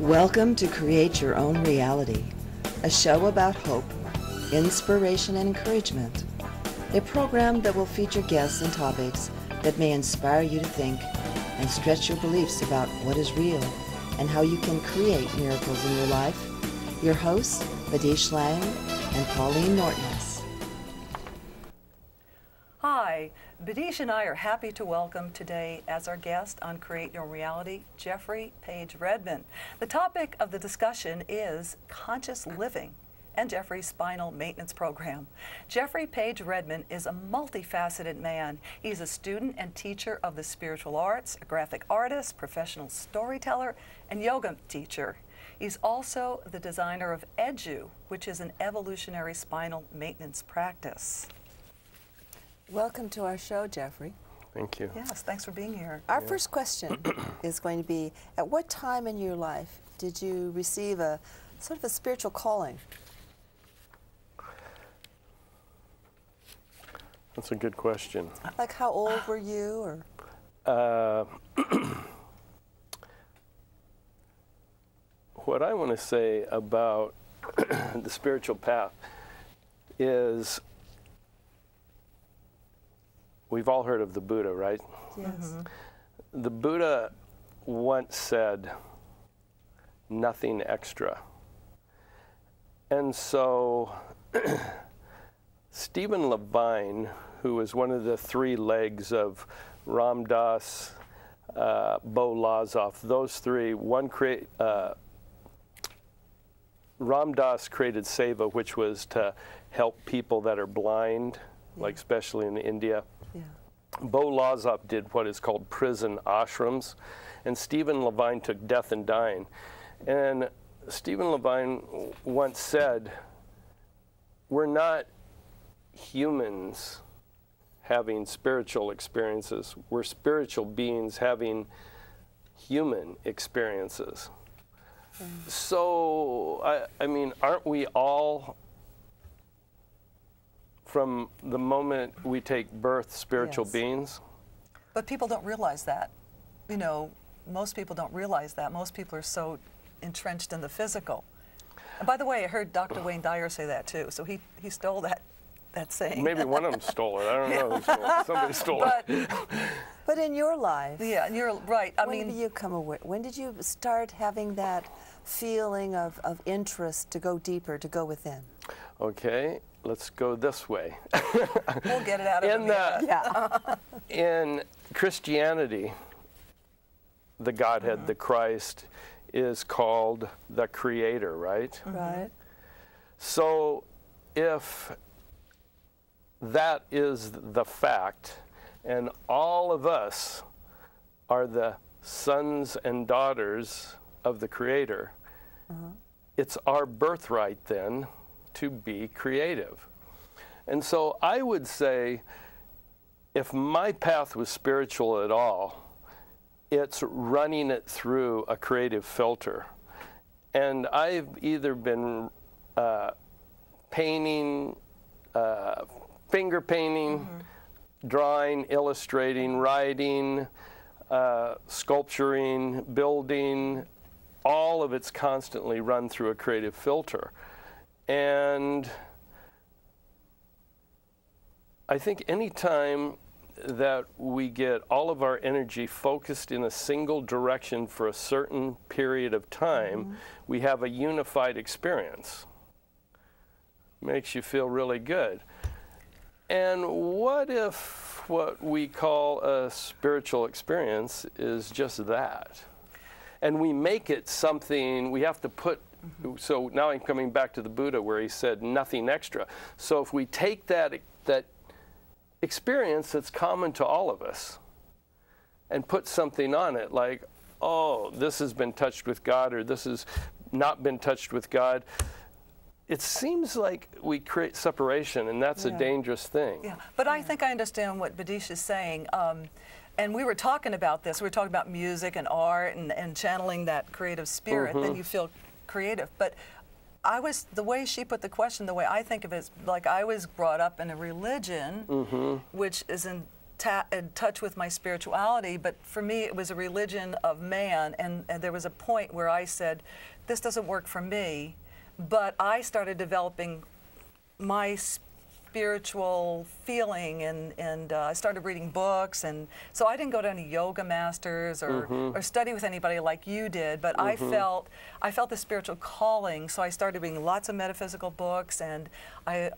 Welcome to Create Your Own Reality, a show about hope, inspiration, and encouragement. A program that will feature guests and topics that may inspire you to think and stretch your beliefs about what is real and how you can create miracles in your life. Your hosts, Badeish Lange and Pauline Nortness. Hi, Badeish and I are happy to welcome today as our guest on Create Your Own Reality, Jeffrey Page Redman. The topic of the discussion is conscious living and Jeffrey's spinal maintenance program. Jeffrey Page Redman is a multifaceted man. He's a student and teacher of the spiritual arts, a graphic artist, professional storyteller, and yoga teacher. He's also the designer of Edu, which is an evolutionary spinal maintenance practice. Welcome to our show, Jeffrey. Thank you. Yes, thanks for being here. Our first question is going to be, at what time in your life did you receive a sort of a spiritual calling? That's a good question. Like how old were you? Or What I want to say about the spiritual path is we've all heard of the Buddha, right? Yes. Mm-hmm. The Buddha once said, nothing extra. And so Stephen Levine, who was one of the three legs of Ram Dass, Bo Lazoff, those three, Ram Dass created Seva, which was to help people that are blind, like especially in India. Yeah. Bo Lazoff did what is called prison ashrams, and Stephen Levine took death and dying. And Stephen Levine once said, we're not humans having spiritual experiences. We're spiritual beings having human experiences. So, I mean, aren't we all, from the moment we take birth, spiritual beings? But people don't realize that. You know, most people don't realize that. Most people are so entrenched in the physical. And by the way, I heard Dr. Wayne Dyer say that too. So he stole that saying. Maybe one of them stole it. I don't know who stole it. Somebody stole it. But in your life, Yeah, and you're right. when did you come away? When did you start having that feeling of interest to go deeper, to go within? Okay, let's go this way. We'll get it out of him. Yeah. In Christianity, the Godhead, the Christ, is called the Creator, right? Right. So if that is the fact, and all of us are the sons and daughters of the Creator, it's our birthright then to be creative. And so I would say, if my path was spiritual at all, it's running it through a creative filter. And I've either been painting, finger painting, drawing, illustrating, writing, sculpturing, building. All of it's constantly run through a creative filter. And I think any time that we get all of our energy focused in a single direction for a certain period of time, we have a unified experience. Makes you feel really good. And what if what we call a spiritual experience is just that? And we make it something, we have to put, so now I'm coming back to the Buddha where he said nothing extra. So if we take that experience that's common to all of us and put something on it like, oh, this has been touched with God, or this has not been touched with God, it seems like we create separation, and that's a dangerous thing. Yeah, but I think I understand what Badeish is saying. And we were talking about this. We were talking about music and art and channeling that creative spirit, then you feel creative. But the way she put the question, the way I think of it is like I was brought up in a religion which is in touch with my spirituality, but for me it was a religion of man, and there was a point where I said, this doesn't work for me, but I started developing my spiritual feeling, and I started reading books, and so I didn't go to any yoga masters or study with anybody like you did, but I felt the spiritual calling, so I started reading lots of metaphysical books, and I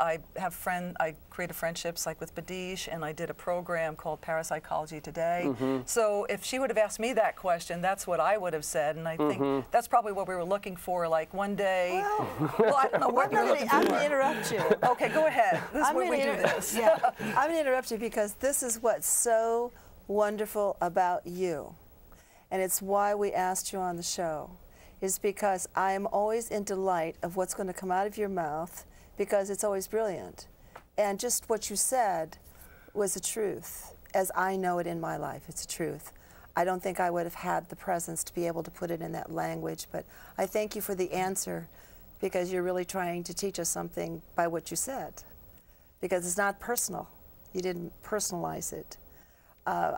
created friendships like with Badeish, and I did a program called Parapsychology Today. So if she would have asked me that question, that's what I would have said, and I think that's probably what we were looking for, like one day. Well, I don't know what you're looking for. I'm going to interrupt you. Okay, go ahead. This is where we do this. Yeah, I'm going to interrupt you because this is what's so wonderful about you, and it's why we asked you on the show, is because I am always in delight of what's going to come out of your mouth, because it's always brilliant. And just what you said was the truth, as I know it in my life. It's the truth. I don't think I would have had the presence to be able to put it in that language, but I thank you for the answer, because you're really trying to teach us something by what you said. Because it's not personal. You didn't personalize it.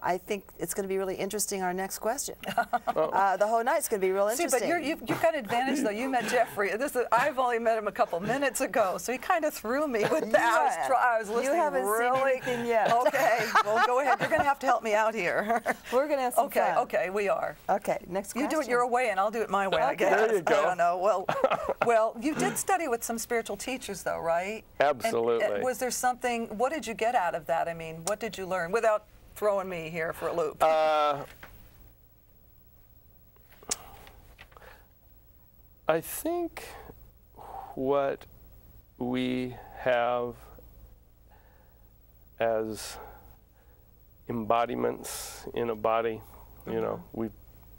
I think it's going to be really interesting, our next question. The whole night's going to be real interesting. See, but you've got an advantage, though. You met Jeffrey. I've only met him a couple minutes ago, so he kind of threw me with that. I was listening. You haven't seen anything yet. Okay, well, go ahead. You're going to have to help me out here. We're going to have some fun. Okay, we are. Okay, next question. You do it your way, and I'll do it my way, I guess. There you go. I don't know. Well, you did study with some spiritual teachers, though, right? Absolutely. And was there something, what did you get out of that? I mean, what did you learn, without throwing me here for a loop? I think what we have as embodiments in a body, you know,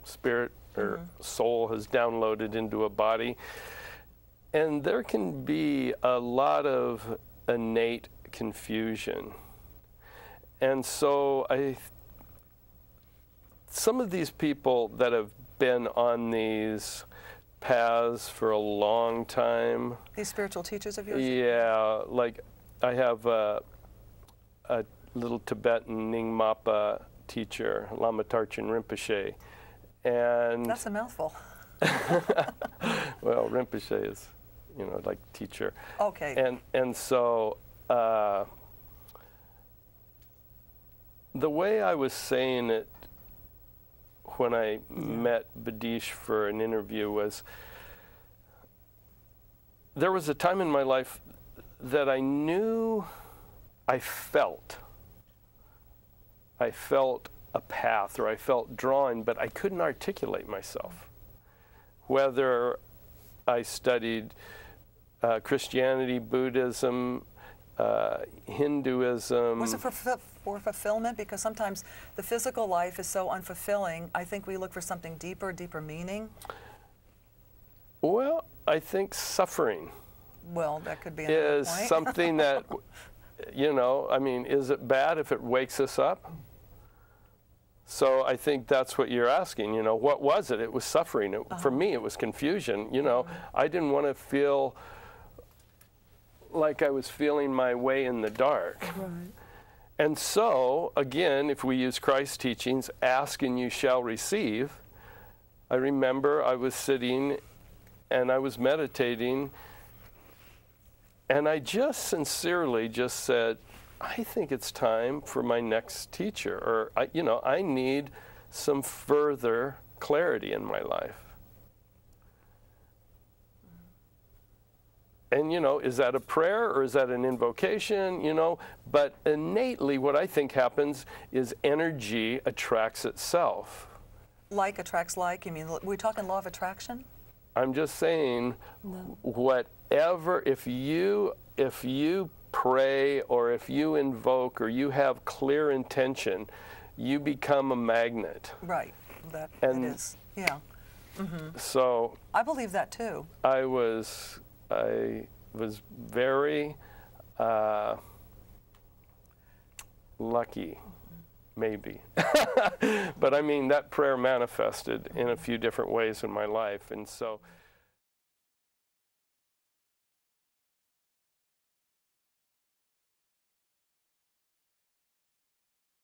spirit or soul has downloaded into a body, and there can be a lot of innate confusion. And so some of these people that have been on these paths for a long time. These spiritual teachers of yours? Yeah, like I have a little Tibetan Nyingmapa teacher, Lama Tarchen Rinpoche. And that's a mouthful. Well, Rinpoche is, you know, like teacher. Okay. And so the way I was saying it when I met Badeish for an interview was, there was a time in my life that I knew I felt a path, or I felt drawn, but I couldn't articulate myself. Whether I studied Christianity, Buddhism, Hinduism. Was it for fulfillment? Because sometimes the physical life is so unfulfilling. I think we look for something deeper meaning. Well, I think suffering. Well, that could be another is point. something that, you know, I mean, is it bad if it wakes us up? So I think that's what you're asking, you know, what was it? It was suffering. For me, it was confusion. You know, I didn't want to feel like I was feeling my way in the dark. Right. And so, again, if we use Christ's teachings, ask and you shall receive. I remember I was sitting and I was meditating, and I just sincerely just said, I think it's time for my next teacher, or you know, I need some further clarity in my life. And you know, is that a prayer or is that an invocation? You know, but innately what I think happens is energy attracts itself. Like attracts like? You mean, we're talking law of attraction? I'm just saying, whatever, if you pray, or if you invoke, or you have clear intention, you become a magnet. Right, that it is, yeah. So I believe that too. I was very lucky, maybe. But I mean, that prayer manifested in a few different ways in my life, and so